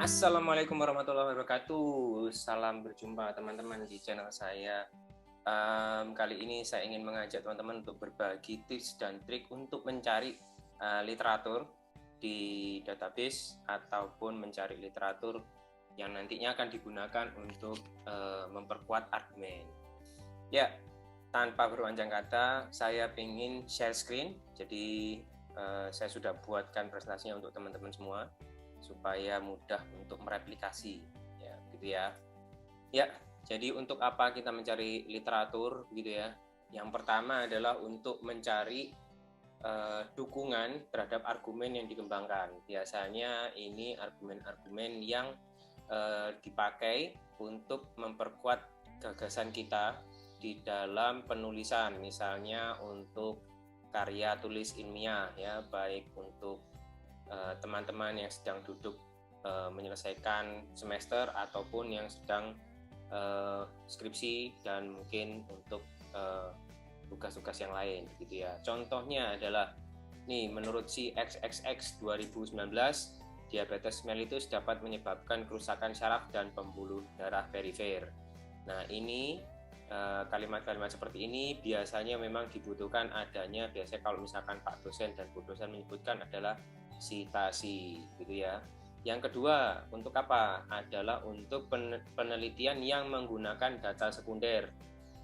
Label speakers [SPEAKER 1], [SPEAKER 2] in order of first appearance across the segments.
[SPEAKER 1] Assalamualaikum warahmatullahi wabarakatuh. Salam berjumpa teman-teman di channel saya. Kali ini saya ingin mengajak teman-teman untuk berbagi tips dan trik untuk mencari literatur di database ataupun mencari literatur yang nantinya akan digunakan untuk memperkuat argumen. Ya, tanpa berpanjang kata, saya ingin share screen. Jadi saya sudah buatkan presentasinya untuk teman-teman semua supaya mudah untuk mereplikasi, ya, gitu ya. Ya, jadi untuk apa kita mencari literatur, gitu ya? Yang pertama adalah untuk mencari dukungan terhadap argumen yang dikembangkan. Biasanya ini argumen-argumen yang dipakai untuk memperkuat gagasan kita di dalam penulisan, misalnya untuk karya tulis ilmiah, ya, baik untuk teman-teman yang sedang duduk menyelesaikan semester ataupun yang sedang skripsi dan mungkin untuk tugas-tugas yang lain, gitu ya. Contohnya adalah nih, menurut si XXX 2019, diabetes mellitus dapat menyebabkan kerusakan syaraf dan pembuluh darah perifer. Nah, ini kalimat-kalimat seperti ini biasanya memang dibutuhkan adanya, biasanya kalau misalkan Pak dosen dan Bu dosen menyebutkan adalah sitasi, gitu ya. Yang kedua, untuk apa? Adalah untuk penelitian yang menggunakan data sekunder.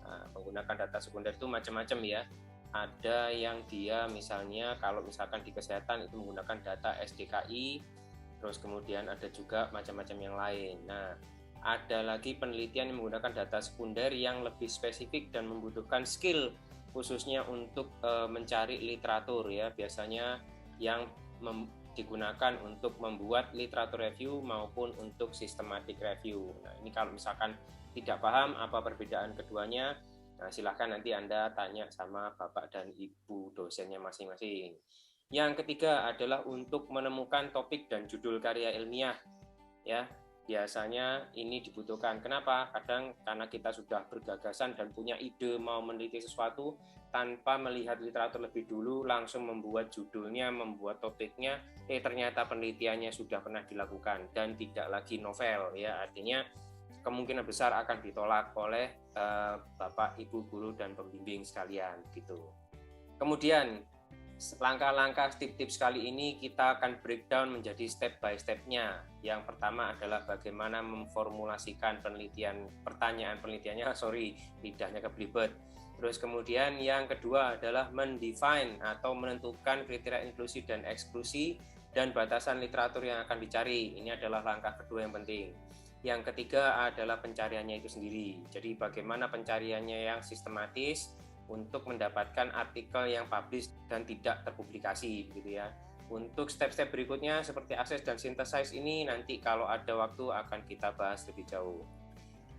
[SPEAKER 1] Nah, menggunakan data sekunder itu macam-macam ya. Ada yang dia misalnya kalau misalkan di kesehatan itu menggunakan data SDKI, terus kemudian ada juga macam-macam yang lain. Nah, ada lagi penelitian yang menggunakan data sekunder yang lebih spesifik dan membutuhkan skill khususnya untuk mencari literatur, ya. Biasanya yang digunakan untuk membuat literatur review maupun untuk systematic review. Nah, ini kalau misalkan tidak paham apa perbedaan keduanya, nah silahkan nanti Anda tanya sama Bapak dan Ibu dosennya masing-masing. Yang ketiga adalah untuk menemukan topik dan judul karya ilmiah, ya. Biasanya ini dibutuhkan. Kenapa? Kadang karena kita sudah bergagasan dan punya ide mau meneliti sesuatu, tanpa melihat literatur lebih dulu, langsung membuat judulnya, membuat topiknya, ternyata penelitiannya sudah pernah dilakukan dan tidak lagi novel, ya. Artinya kemungkinan besar akan ditolak oleh Bapak, Ibu guru dan pembimbing sekalian, gitu. Kemudian langkah-langkah tips-tips kali ini kita akan breakdown menjadi step by step-nya. Yang pertama adalah bagaimana memformulasikan pertanyaan penelitiannya, lidahnya keblibet. Terus kemudian yang kedua adalah mendefine atau menentukan kriteria inklusi dan eksklusi dan batasan literatur yang akan dicari. Ini adalah langkah kedua yang penting. Yang ketiga adalah pencariannya itu sendiri. Jadi bagaimana pencariannya yang sistematis untuk mendapatkan artikel yang publish dan tidak terpublikasi, gitu ya. Untuk step-step berikutnya seperti akses dan synthesize ini nanti kalau ada waktu akan kita bahas lebih jauh.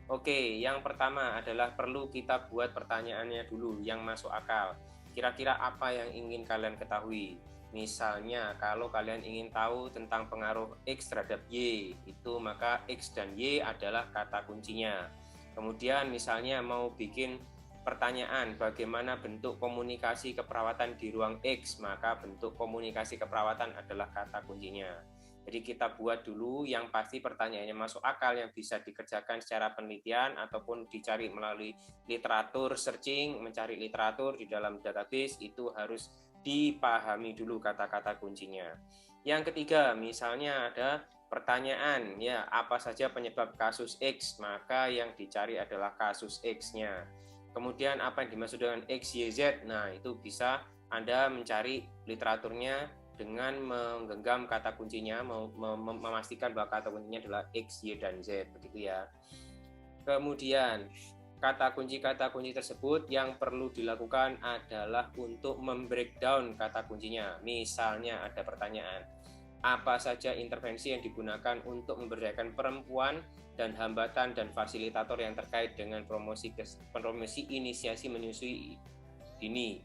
[SPEAKER 1] Oke, yang pertama adalah perlu kita buat pertanyaannya dulu yang masuk akal. Kira-kira apa yang ingin kalian ketahui? Misalnya kalau kalian ingin tahu tentang pengaruh X terhadap Y, itu maka X dan Y adalah kata kuncinya. Kemudian misalnya mau bikin pertanyaan bagaimana bentuk komunikasi keperawatan di ruang X, maka bentuk komunikasi keperawatan adalah kata kuncinya. Jadi kita buat dulu yang pasti pertanyaannya masuk akal, yang bisa dikerjakan secara penelitian ataupun dicari melalui literatur searching, mencari literatur di dalam database, itu harus dipahami dulu kata-kata kuncinya. Yang ketiga, misalnya ada pertanyaan, ya, apa saja penyebab kasus X, maka yang dicari adalah kasus X-nya. Kemudian apa yang dimaksud dengan X, Y, Z? Nah, itu bisa Anda mencari literaturnya dengan menggenggam kata kuncinya, memastikan bahwa kata kuncinya adalah X, Y, dan Z, begitu ya. Kemudian kata kunci tersebut yang perlu dilakukan adalah untuk membreakdown kata kuncinya. Misalnya ada pertanyaan, apa saja intervensi yang digunakan untuk memberdayakan perempuan dan hambatan dan fasilitator yang terkait dengan promosi inisiasi menyusui dini.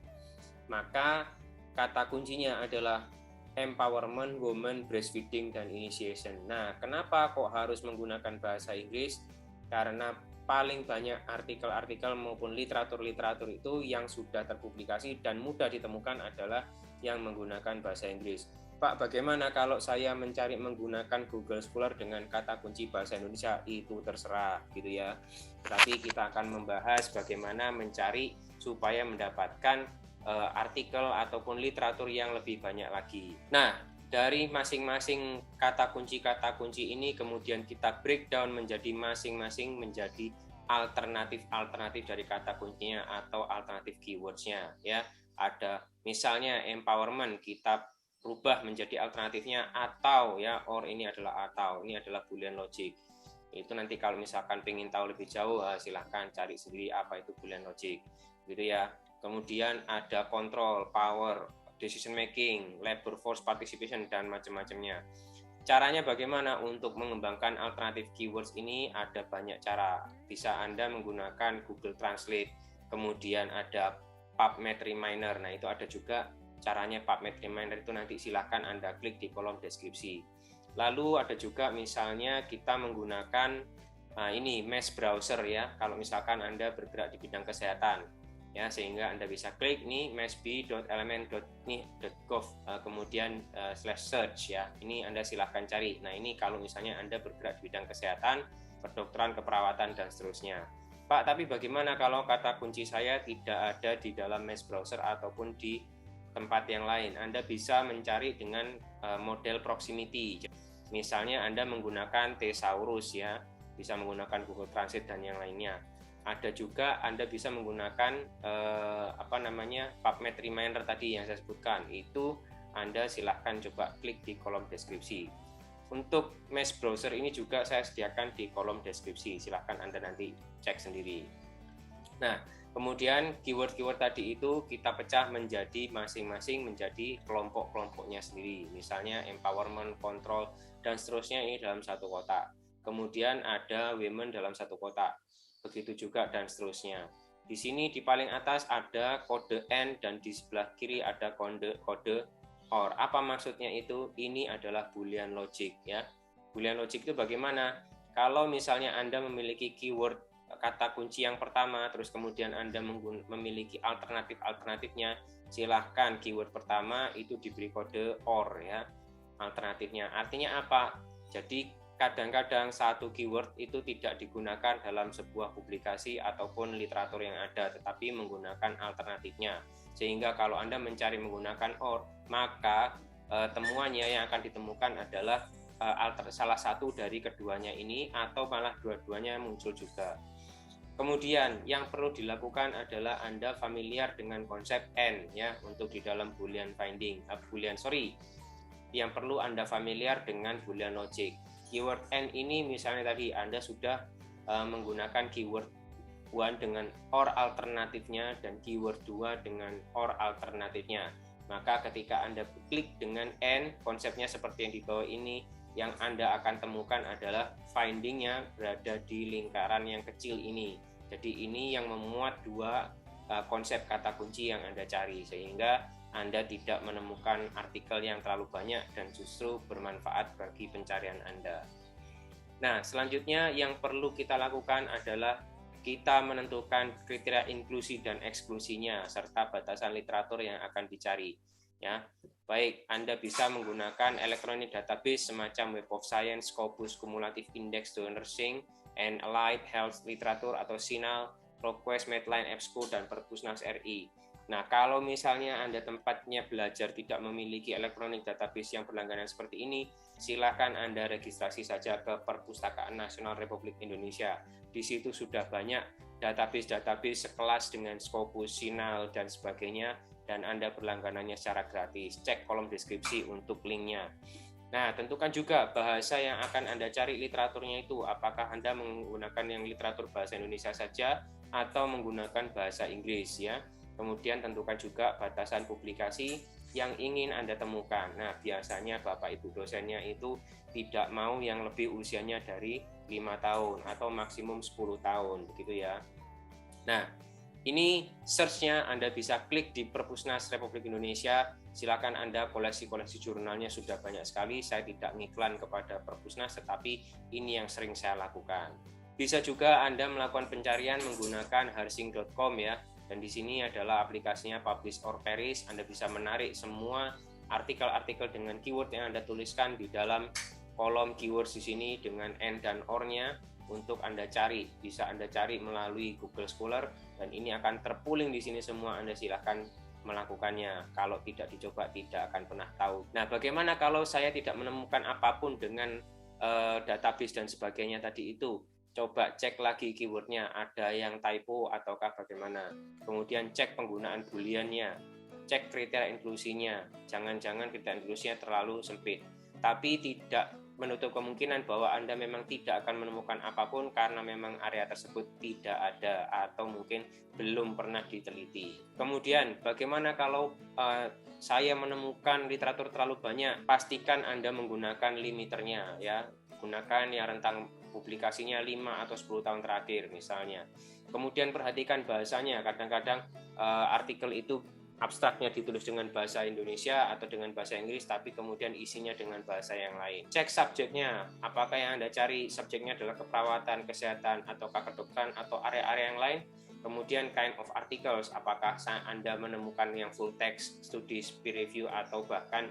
[SPEAKER 1] Maka kata kuncinya adalah empowerment, women, breastfeeding, dan initiation. Nah, kenapa kok harus menggunakan bahasa Inggris? Karena paling banyak artikel-artikel maupun literatur-literatur itu yang sudah terpublikasi dan mudah ditemukan adalah yang menggunakan bahasa Inggris. Pak, bagaimana kalau saya mencari menggunakan Google Scholar dengan kata kunci bahasa Indonesia? Itu terserah gitu ya. Tapi kita akan membahas bagaimana mencari supaya mendapatkan artikel ataupun literatur yang lebih banyak lagi. Nah, dari masing-masing kata kunci ini kemudian kita breakdown menjadi masing-masing menjadi alternatif dari kata kuncinya atau alternatif keywords-nya ya. Ada misalnya empowerment, kita rubah menjadi alternatifnya atau ya, or ini adalah boolean logic. Itu nanti kalau misalkan pengen tahu lebih jauh silahkan cari sendiri apa itu boolean logic gitu ya. Kemudian ada control, power, decision making, labor force participation dan macam-macamnya. Caranya bagaimana untuk mengembangkan alternatif keywords ini? Ada banyak cara. Bisa Anda menggunakan Google Translate, kemudian ada PubMed Reminder. Nah, itu ada juga caranya PubMed Reminder, itu nanti silahkan Anda klik di kolom deskripsi. Lalu ada juga misalnya kita menggunakan ini Mesh Browser ya, kalau misalkan Anda bergerak di bidang kesehatan ya, sehingga Anda bisa klik nih meshb.element.gov kemudian /search ya, ini Anda silahkan cari. Nah, ini kalau misalnya Anda bergerak di bidang kesehatan, kedokteran, keperawatan dan seterusnya. Pak, tapi bagaimana kalau kata kunci saya tidak ada di dalam Mesh Browser ataupun di tempat yang lain? Anda bisa mencari dengan model proximity. Misalnya Anda menggunakan Thesaurus ya, bisa menggunakan Google Translate dan yang lainnya. Ada juga Anda bisa menggunakan PubMed Reminder tadi yang saya sebutkan. Itu Anda silahkan coba klik di kolom deskripsi. Untuk Mesh Browser ini juga saya sediakan di kolom deskripsi. Silahkan Anda nanti cek sendiri. Nah, kemudian keyword-keyword tadi itu kita pecah menjadi masing-masing menjadi kelompok-kelompoknya sendiri. Misalnya empowerment, control, dan seterusnya ini dalam satu kotak. Kemudian ada women dalam satu kotak. Begitu juga dan seterusnya. Di sini di paling atas ada kode N dan di sebelah kiri ada kode OR. Apa maksudnya itu? Ini adalah boolean logic ya. Boolean logic itu bagaimana? Kalau misalnya Anda memiliki keyword kata kunci yang pertama, terus kemudian Anda memiliki alternatifnya, silahkan keyword pertama itu diberi kode OR ya, alternatifnya. Artinya apa? Jadi kadang-kadang satu keyword itu tidak digunakan dalam sebuah publikasi ataupun literatur yang ada, tetapi menggunakan alternatifnya. Sehingga kalau Anda mencari menggunakan OR, maka temuannya yang akan ditemukan adalah salah satu dari keduanya ini, atau malah dua-duanya muncul juga. Kemudian yang perlu dilakukan adalah Anda familiar dengan konsep N ya, untuk di dalam boolean yang perlu Anda familiar dengan boolean logic. Keyword N ini misalnya tadi Anda sudah menggunakan keyword 1 dengan OR alternatifnya dan keyword 2 dengan OR alternatifnya. Maka ketika Anda klik dengan N, konsepnya seperti yang di bawah ini, yang Anda akan temukan adalah finding-nya berada di lingkaran yang kecil ini. Jadi ini yang memuat dua konsep kata kunci yang Anda cari, sehingga Anda tidak menemukan artikel yang terlalu banyak dan justru bermanfaat bagi pencarian Anda. Nah, selanjutnya yang perlu kita lakukan adalah kita menentukan kriteria inklusi dan eksklusinya serta batasan literatur yang akan dicari. Ya, baik Anda bisa menggunakan electronic database semacam Web of Science, Scopus, Cumulative Index to Nursing and Allied Health Literature atau SINAL, ProQuest, Medline, EBSCO, dan Perpusnas RI. Nah, kalau misalnya Anda tempatnya belajar tidak memiliki electronic database yang berlangganan seperti ini, silakan Anda registrasi saja ke Perpustakaan Nasional Republik Indonesia. Di situ sudah banyak database sekelas dengan Scopus, SINAL, dan sebagainya, dan Anda berlangganannya secara gratis. Cek kolom deskripsi untuk linknya. Nah, tentukan juga bahasa yang akan Anda cari literaturnya itu. Apakah Anda menggunakan yang literatur bahasa Indonesia saja atau menggunakan bahasa Inggris ya. Kemudian tentukan juga batasan publikasi yang ingin Anda temukan. Nah, biasanya Bapak Ibu dosennya itu tidak mau yang lebih usianya dari 5 tahun atau maksimum 10 tahun, begitu ya. Nah, ini search-nya Anda bisa klik di Perpusnas Republik Indonesia. Silakan Anda koleksi-koleksi jurnalnya sudah banyak sekali. Saya tidak ngiklan kepada Perpusnas, tetapi ini yang sering saya lakukan. Bisa juga Anda melakukan pencarian menggunakan harsing.com ya. Dan di sini adalah aplikasinya Publish or Perish. Anda bisa menarik semua artikel-artikel dengan keyword yang Anda tuliskan di dalam kolom keywords di sini dengan and dan or-nya untuk Anda cari. Bisa Anda cari melalui Google Scholar dan ini akan terpooling di sini semua. Anda silahkan melakukannya. Kalau tidak dicoba tidak akan pernah tahu. Nah, bagaimana kalau saya tidak menemukan apapun dengan database dan sebagainya tadi itu? Coba cek lagi keywordnya, ada yang typo ataukah bagaimana. Kemudian cek penggunaan booleannya, cek kriteria inklusinya. Jangan-jangan kriteria inklusinya terlalu sempit. Tapi tidak menutup kemungkinan bahwa Anda memang tidak akan menemukan apapun karena memang area tersebut tidak ada atau mungkin belum pernah diteliti. Kemudian bagaimana kalau saya menemukan literatur terlalu banyak? Pastikan Anda menggunakan limiternya ya. Gunakan yang rentang publikasinya 5 atau 10 tahun terakhir misalnya. Kemudian perhatikan bahasanya. Kadang-kadang artikel itu abstraknya ditulis dengan bahasa Indonesia atau dengan bahasa Inggris, tapi kemudian isinya dengan bahasa yang lain. Cek subjeknya, apakah yang Anda cari subjeknya adalah keperawatan, kesehatan, ataukah kedokteran, atau area-area yang lain. Kemudian kind of articles, apakah Anda menemukan yang full text, studies, peer review, atau bahkan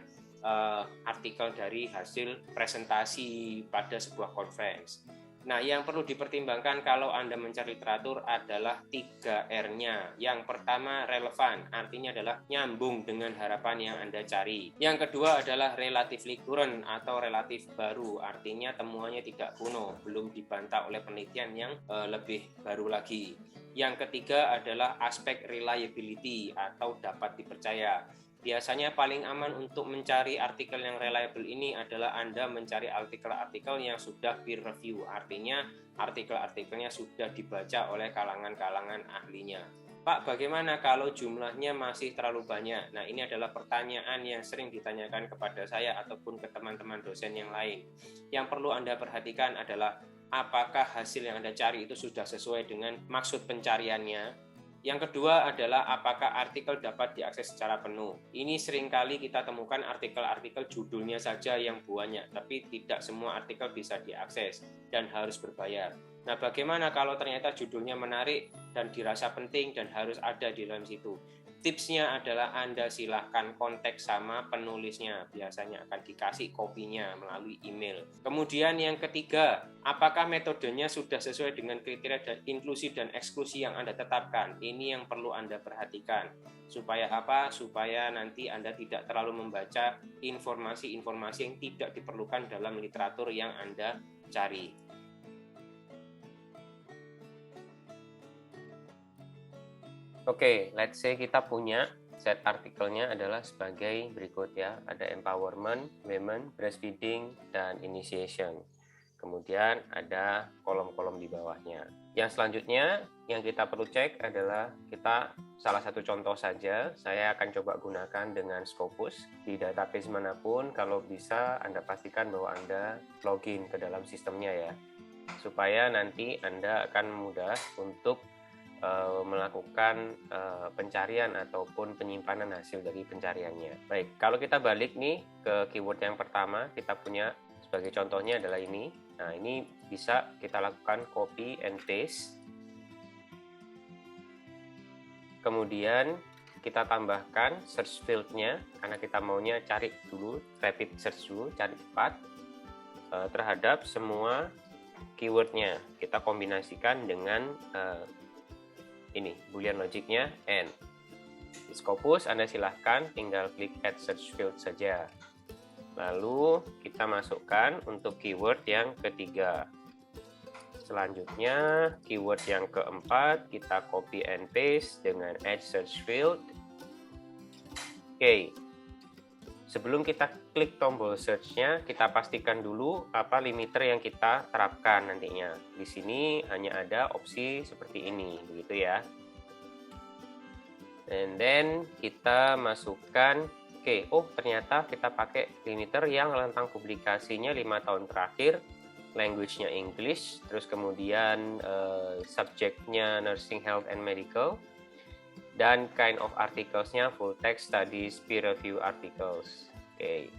[SPEAKER 1] artikel dari hasil presentasi pada sebuah conference. Nah, yang perlu dipertimbangkan kalau Anda mencari literatur adalah 3R-nya. Yang pertama, relevan, artinya adalah nyambung dengan harapan yang Anda cari. Yang kedua adalah relatively current atau relatif baru, artinya temuannya tidak kuno, belum dibantah oleh penelitian yang lebih baru lagi. Yang ketiga adalah aspek reliability atau dapat dipercaya. Biasanya paling aman untuk mencari artikel yang reliable ini adalah Anda mencari artikel-artikel yang sudah peer review, artinya artikel-artikelnya sudah dibaca oleh kalangan-kalangan ahlinya. Pak, bagaimana kalau jumlahnya masih terlalu banyak? Nah, ini adalah pertanyaan yang sering ditanyakan kepada saya ataupun ke teman-teman dosen yang lain. Yang perlu Anda perhatikan adalah apakah hasil yang Anda cari itu sudah sesuai dengan maksud pencariannya. Yang kedua adalah apakah artikel dapat diakses secara penuh. Ini seringkali kita temukan artikel-artikel judulnya saja yang banyak, tapi tidak semua artikel bisa diakses dan harus berbayar. Nah, bagaimana kalau ternyata judulnya menarik dan dirasa penting dan harus ada di dalam situ? Tipsnya adalah Anda silahkan kontak sama penulisnya, biasanya akan dikasih kopinya melalui email. Kemudian yang ketiga, apakah metodenya sudah sesuai dengan kriteria dan inklusi dan eksklusi yang Anda tetapkan? Ini yang perlu Anda perhatikan. Supaya apa? Supaya nanti Anda tidak terlalu membaca informasi-informasi yang tidak diperlukan dalam literatur yang Anda cari. Oke, let's say kita punya set artikelnya adalah sebagai berikut ya. Ada empowerment, women, breastfeeding, dan initiation. Kemudian ada kolom-kolom di bawahnya. Yang selanjutnya yang kita perlu cek adalah kita salah satu contoh saja. Saya akan coba gunakan dengan Scopus. Di database manapun, kalau bisa Anda pastikan bahwa Anda login ke dalam sistemnya ya. Supaya nanti Anda akan mudah untuk melakukan pencarian ataupun penyimpanan hasil dari pencariannya. Baik, kalau kita balik nih ke keyword yang pertama, kita punya sebagai contohnya adalah ini. Nah, ini bisa kita lakukan copy and paste. Kemudian kita tambahkan search field-nya, karena kita maunya cari dulu, rapid search dulu, cari cepat terhadap semua keyword-nya. Kita kombinasikan dengan ini boolean logiknya and. Di Scopus Anda silahkan tinggal klik add search field saja. Lalu kita masukkan untuk keyword yang ketiga. Selanjutnya keyword yang keempat kita copy and paste dengan add search field. Oke. Sebelum kita klik tombol search-nya, kita pastikan dulu apa limiter yang kita terapkan nantinya. Di sini hanya ada opsi seperti ini, begitu ya. And then kita masukkan, ternyata kita pakai limiter yang rentang publikasinya 5 tahun terakhir, language-nya English, terus kemudian subject-nya nursing, health, and medical. Dan kind of articles-nya full text, studies, peer review articles. Oke.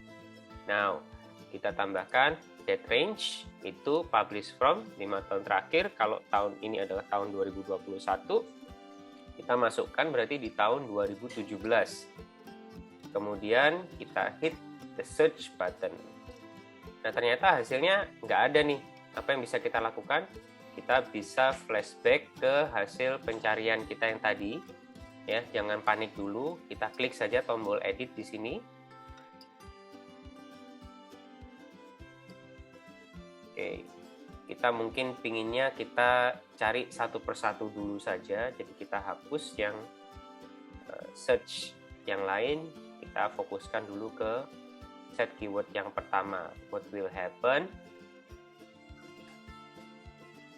[SPEAKER 1] Now, kita tambahkan date range itu publish from 5 tahun terakhir. Kalau tahun ini adalah tahun 2021, kita masukkan berarti di tahun 2017. kemudian kita hit the search button. Nah, ternyata hasilnya nggak ada nih. Apa yang bisa kita lakukan? Kita bisa flashback ke hasil pencarian kita yang tadi. Ya, jangan panik dulu. Kita klik saja tombol edit di sini. Oke, kita mungkin pinginnya kita cari satu persatu dulu saja. Jadi kita hapus yang search yang lain. Kita fokuskan dulu ke set keyword yang pertama. What will happen?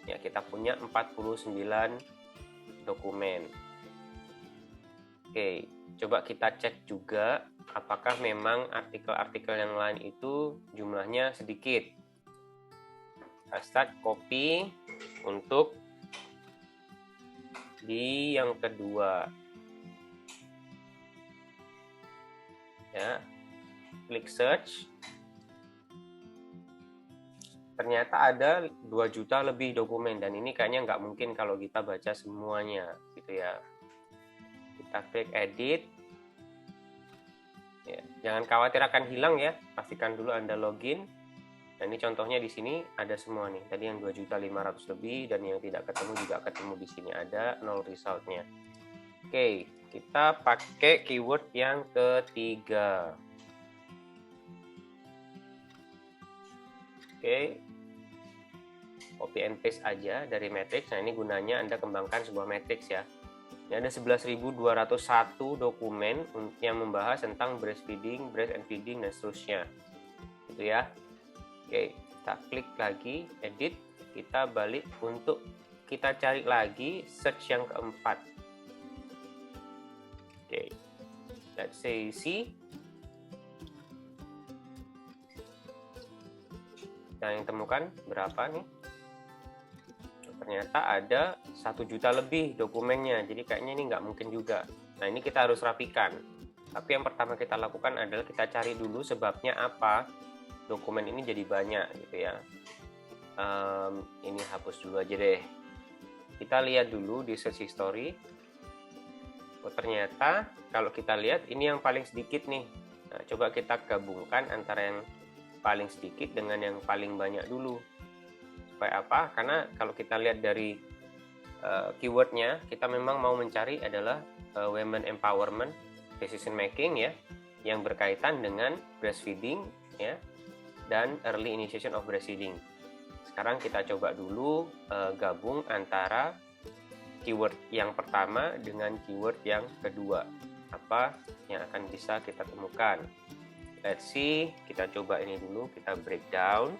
[SPEAKER 1] Ya, kita punya 49 dokumen. Oke, coba kita cek juga apakah memang artikel-artikel yang lain itu jumlahnya sedikit. Kita start copy untuk di yang kedua. Ya, klik search. Ternyata ada 2 juta lebih dokumen dan ini kayaknya nggak mungkin kalau kita baca semuanya gitu ya. Kita klik edit. Ya, jangan khawatir akan hilang ya, pastikan dulu Anda login. Nah, ini contohnya di sini ada semua nih. Tadi yang 2.500.000 lebih dan yang tidak ketemu juga ketemu di sini ada 0 resultnya. Oke, kita pakai keyword yang ketiga. Oke, copy and paste aja dari matrix. Nah, ini gunanya Anda kembangkan sebuah matrix ya. Ini ada 11.201 dokumen yang membahas tentang breastfeeding, breast and feeding, dan seterusnya. Gitu ya. Oke, kita klik lagi, edit. Kita balik untuk kita cari lagi search yang keempat. Oke, let's say C. Yang temukan berapa nih? Ternyata ada 1 juta lebih dokumennya, jadi kayaknya ini nggak mungkin juga. Nah, ini kita harus rapikan. Tapi yang pertama kita lakukan adalah kita cari dulu sebabnya apa dokumen ini jadi banyak gitu ya. Ini hapus dulu aja deh. Kita lihat dulu di search history. Oh, ternyata kalau kita lihat ini yang paling sedikit nih. Nah, coba kita gabungkan antara yang paling sedikit dengan yang paling banyak dulu. Supaya apa? Karena kalau kita lihat dari keywordnya, kita memang mau mencari adalah women empowerment, decision making ya, yang berkaitan dengan breastfeeding ya, dan early initiation of breastfeeding. Sekarang kita coba dulu gabung antara keyword yang pertama dengan keyword yang kedua. Apa yang akan bisa kita temukan? Let's see, kita coba ini dulu, kita breakdown.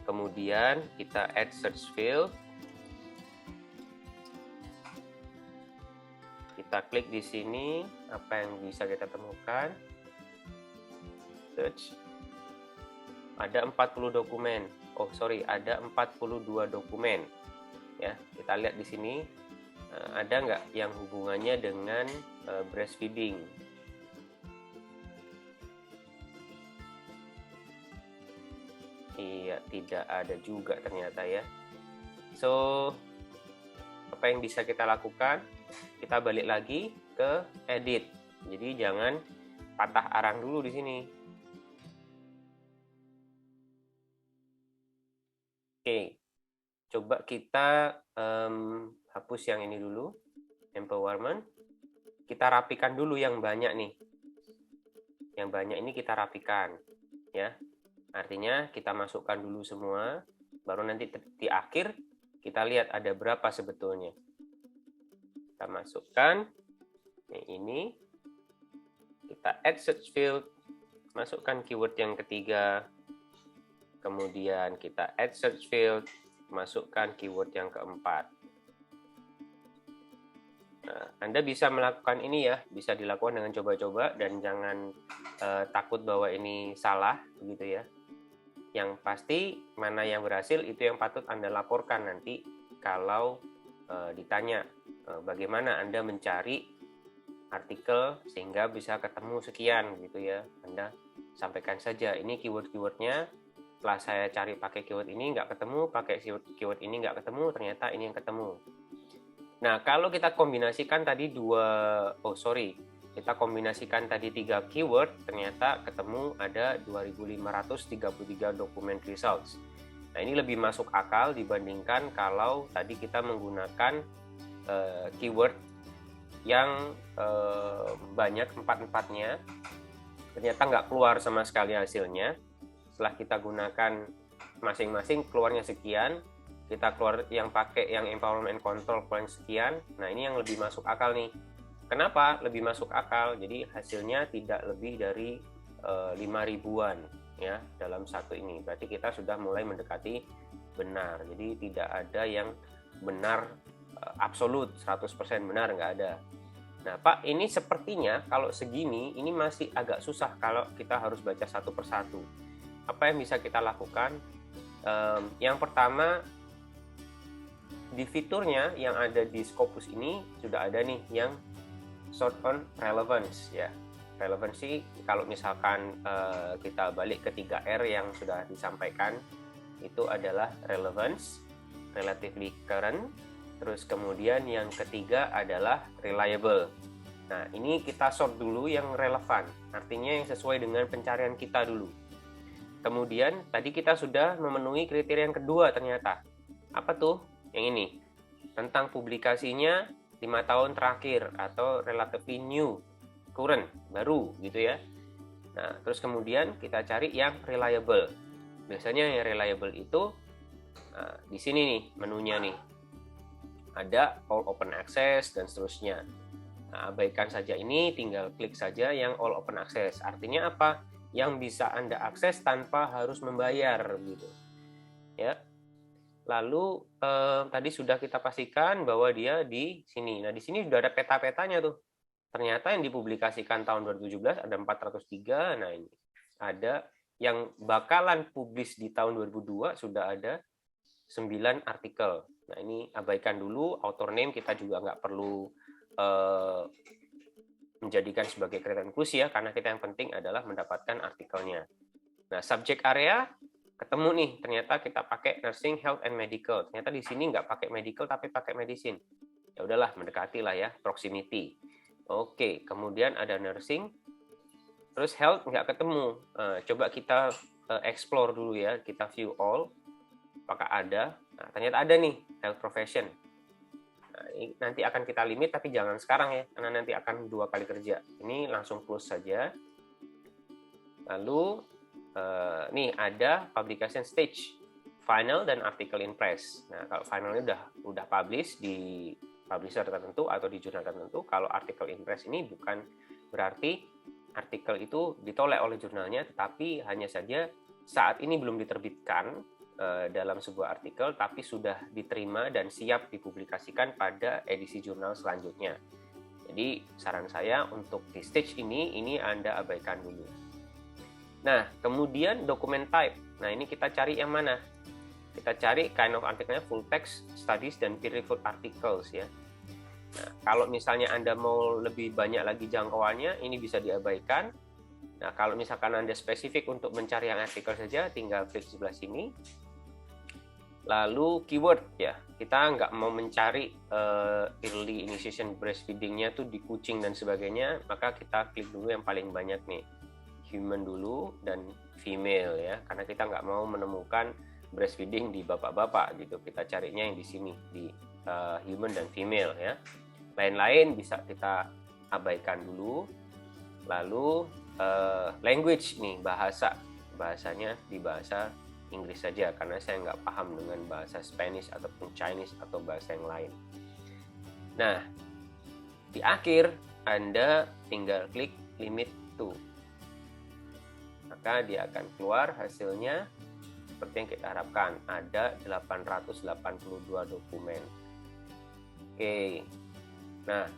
[SPEAKER 1] Kemudian kita add search field. Kita klik di sini, apa yang bisa kita temukan? Search. Ada 40 dokumen. Oh, sorry, ada 42 dokumen. Ya, kita lihat di sini ada nggak yang hubungannya dengan breastfeeding? Iya, tidak ada juga ternyata ya. So, apa yang bisa kita lakukan? Kita balik lagi ke edit. Jadi jangan patah arang dulu di sini. Oke, coba kita hapus yang ini dulu, empowerment. Kita rapikan dulu yang banyak nih. Yang banyak ini kita rapikan, ya. Artinya kita masukkan dulu semua, baru nanti di akhir kita lihat ada berapa sebetulnya. Kita masukkan yang ini, kita add search field, masukkan keyword yang ketiga, kemudian kita add search field, masukkan keyword yang keempat. Nah, Anda bisa melakukan ini ya, bisa dilakukan dengan coba-coba dan jangan takut bahwa ini salah, begitu ya. Yang pasti mana yang berhasil itu yang patut Anda laporkan nanti kalau ditanya bagaimana Anda mencari artikel sehingga bisa ketemu sekian gitu ya. Anda sampaikan saja ini keyword-keywordnya, setelah saya cari pakai keyword ini nggak ketemu, pakai keyword ini nggak ketemu, ternyata ini yang ketemu. Nah, kalau kita kombinasikan tadi kita kombinasikan tadi 3 keyword, ternyata ketemu ada 2.533 dokumen results. Nah, ini lebih masuk akal dibandingkan kalau tadi kita menggunakan keyword yang banyak, empat-empatnya, ternyata nggak keluar sama sekali hasilnya. Setelah kita gunakan masing-masing keluarnya sekian, kita keluar yang pakai yang empowerment control keluar sekian. Nah, ini yang lebih masuk akal nih. Kenapa lebih masuk akal? Jadi hasilnya tidak lebih dari 5.000-an ya dalam satu ini. Berarti kita sudah mulai mendekati benar. Jadi tidak ada yang benar absolut 100% benar, nggak ada. Nah, Pak, ini sepertinya kalau segini ini masih agak susah kalau kita harus baca satu persatu. Apa yang bisa kita lakukan? Yang pertama, di fiturnya yang ada di Scopus ini sudah ada nih yang sort on relevance ya. Relevansi kalau misalkan kita balik ke 3R yang sudah disampaikan, itu adalah relevance, relatively current, terus kemudian yang ketiga adalah reliable. Nah, ini kita sort dulu yang relevan, artinya yang sesuai dengan pencarian kita dulu. Kemudian tadi kita sudah memenuhi kriteria yang kedua ternyata. Apa tuh? Yang ini. Tentang publikasinya 5 tahun terakhir atau relatively new, current, baru gitu ya. Nah, terus kemudian kita cari yang reliable. Biasanya yang reliable itu di sini nih menunya nih. Ada all open access dan seterusnya. Nah, abaikan saja ini, tinggal klik saja yang all open access. Artinya apa? Yang bisa Anda akses tanpa harus membayar gitu. Ya. Lalu tadi sudah kita pastikan bahwa dia di sini. Nah, di sini sudah ada peta-petanya tuh. Ternyata yang dipublikasikan tahun 2017 ada 403. Nah, ini ada yang bakalan publis di tahun 2002 sudah ada 9 artikel. Nah, ini abaikan dulu. Author name kita juga nggak perlu menjadikan sebagai kriteria inklusi ya, karena kita yang penting adalah mendapatkan artikelnya. Nah, subject area ketemu nih, ternyata kita pakai nursing, health, and medical. Ternyata di sini nggak pakai medical, tapi pakai medicine. Ya udahlah, mendekati lah ya, proximity. Oke, kemudian ada nursing, terus health nggak ketemu. Coba kita explore dulu ya, kita view all, apakah ada. Nah, ternyata ada nih, health profession. Nah, ini nanti akan kita limit, tapi jangan sekarang ya, karena nanti akan 2 kali kerja. Ini langsung close saja. Lalu nih ada publication stage, final dan article in press. Nah, kalau final ini udah publish di publisher tertentu atau di jurnal tertentu. Kalau article in press ini bukan berarti artikel itu ditolak oleh jurnalnya, tetapi hanya saja saat ini belum diterbitkan dalam sebuah artikel, tapi sudah diterima dan siap dipublikasikan pada edisi jurnal selanjutnya. Jadi saran saya untuk di stage ini Anda abaikan dulu. Nah, kemudian dokumen type. Nah, ini kita cari yang mana? Kita cari kind of artikelnya full text, studies, dan peer-reviewed articles ya. Nah, kalau misalnya Anda mau lebih banyak lagi jangkauannya, ini bisa diabaikan. Nah, kalau misalkan Anda spesifik untuk mencari yang artikel saja, tinggal klik sebelah sini. Lalu keyword ya, kita nggak mau mencari early initiation breastfeeding-nya tuh di kucing dan sebagainya, maka kita klik dulu yang paling banyak nih. Human dulu dan female ya, karena kita nggak mau menemukan breastfeeding di bapak-bapak gitu, kita carinya yang di sini di human dan female ya. Lain-lain bisa kita abaikan dulu. Lalu language nih, bahasanya di bahasa Inggris saja, karena saya nggak paham dengan bahasa Spanish ataupun Chinese atau bahasa yang lain. Nah, di akhir Anda tinggal klik limit to, maka dia akan keluar hasilnya seperti yang kita harapkan, ada 882 dokumen. Oke. Nah,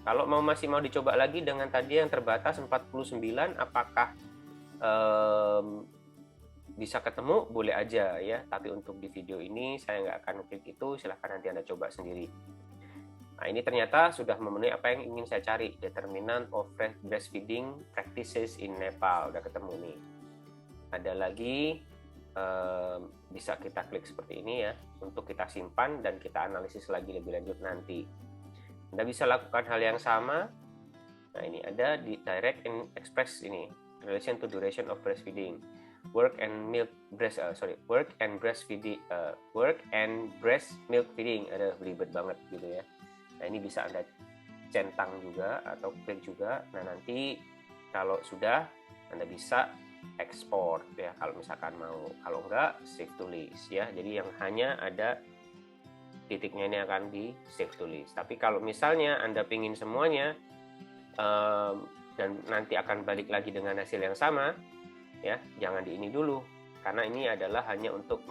[SPEAKER 1] kalau masih mau dicoba lagi dengan tadi yang terbatas 49, apakah bisa ketemu? Boleh aja ya, tapi untuk di video ini saya nggak akan klik itu, silahkan nanti Anda coba sendiri. Nah, ini ternyata sudah memenuhi apa yang ingin saya cari, determinant of breastfeeding practices in Nepal, udah ketemu nih. Ada lagi, bisa kita klik seperti ini ya, untuk kita simpan dan kita analisis lagi lebih lanjut nanti. Anda bisa lakukan hal yang sama
[SPEAKER 2] Nah, ini ada di direct and express ini, relation to duration of breastfeeding. Work and breast milk feeding, ada belibet banget gitu ya. Nah, ini bisa Anda centang juga atau klik juga. Nah, nanti kalau sudah Anda bisa ekspor ya kalau misalkan mau. Kalau enggak, save to list ya. Jadi yang hanya ada titiknya ini akan di save to list. Tapi kalau misalnya Anda pingin semuanya dan nanti akan balik lagi dengan hasil yang sama, ya jangan di ini dulu, karena ini adalah hanya untuk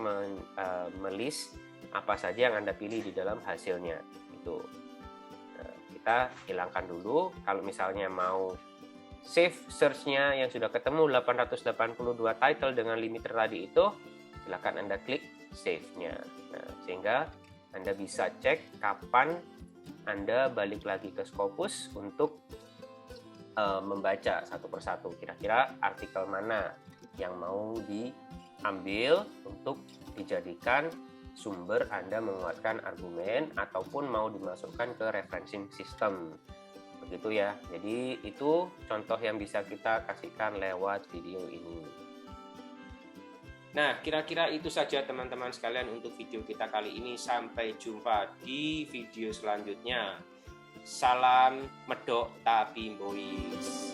[SPEAKER 2] melist apa saja yang Anda pilih di dalam hasilnya itu. Nah, kita hilangkan dulu. Kalau misalnya mau save search-nya yang sudah ketemu 882 title dengan limiter tadi itu, silakan Anda klik save-nya. Nah, sehingga Anda bisa cek kapan Anda balik lagi ke Scopus untuk membaca satu persatu kira-kira artikel mana yang mau diambil untuk dijadikan sumber Anda menguatkan argumen ataupun mau dimasukkan ke referencing system. Begitu ya. Jadi itu contoh yang bisa kita kasihkan lewat video ini.
[SPEAKER 1] Nah, kira-kira itu saja teman-teman sekalian untuk video kita kali ini. Sampai jumpa di video selanjutnya. Salam medok tapi boys.